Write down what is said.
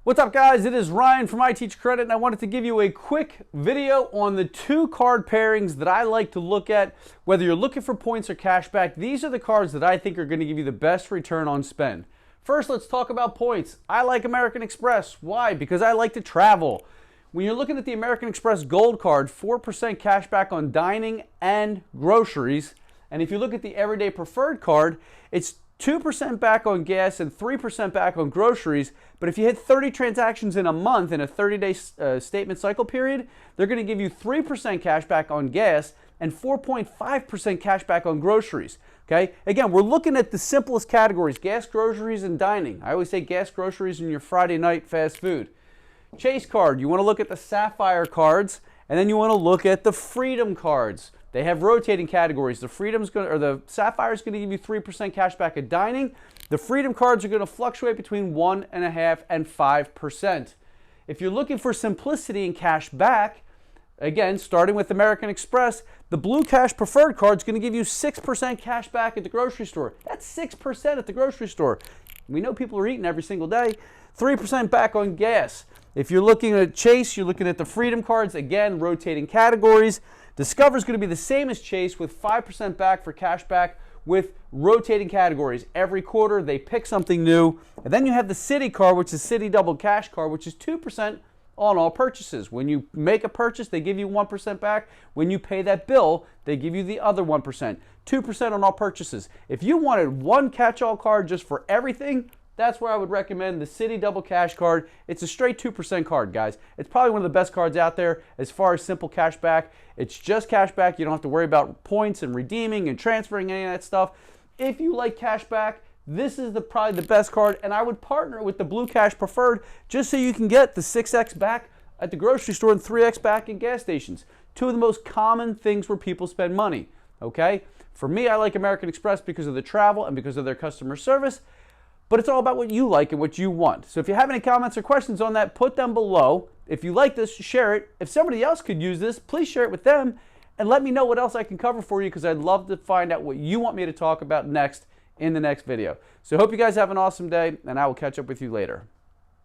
What's up, guys? It is Ryan from I Teach Credit, and I wanted to give you a quick video on the two card pairings that I like to look at. Whether you're looking for points or cash back, these are the cards that I think are going to give you the best return on spend. First, let's talk about points. I like American Express. Why? Because I like to travel. When you're looking at the American Express Gold Card, 4% cash back on dining and groceries. And if you look at the Everyday Preferred Card, it's 2% back on gas and 3% back on groceries. But if you hit 30 transactions in a month in a 30-day statement cycle period, they're going to give you 3% cash back on gas and 4.5% cash back on groceries. Okay? Again, we're looking at the simplest categories: gas, groceries, and dining. I always say gas, groceries, and your Friday night fast food. Chase card, you want to look at the Sapphire cards, and then you want to look at the Freedom cards. They have rotating categories. The Sapphire is going to give you 3% cash back at dining. The Freedom cards are going to fluctuate between 1.5% and 5%. If you're looking for simplicity and cash back, again, starting with American Express, the Blue Cash Preferred card is going to give you 6% cash back at the grocery store. That's 6% at the grocery store. We know people are eating every single day. 3% back on gas. If you're looking at Chase, you're looking at the Freedom cards, again, rotating categories. Discover is going to be the same as Chase with 5% back for cash back with rotating categories. Every quarter, they pick something new. And then you have the Citi card, which is Citi Double Cash card, which is 2% on all purchases. When you make a purchase, they give you 1% back. When you pay that bill, they give you the other 1%. 2% on all purchases. If you wanted one catch-all card just for everything, that's where I would recommend the Citi Double Cash card. It's a straight 2% card, guys. It's probably one of the best cards out there as far as simple cash back. It's just cash back. You don't have to worry about points and redeeming and transferring any of that stuff. If you like cash back, this is probably the best card, and I would partner with the Blue Cash Preferred just so you can get the 6x back at the grocery store and 3x back in gas stations. Two of the most common things where people spend money, okay? For me, I like American Express because of the travel and because of their customer service. But it's all about what you like and what you want. So if you have any comments or questions on that, put them below. If you like this, share it. If somebody else could use this, please share it with them. And let me know what else I can cover for you, because I'd love to find out what you want me to talk about next in the next video. So I hope you guys have an awesome day, and I will catch up with you later.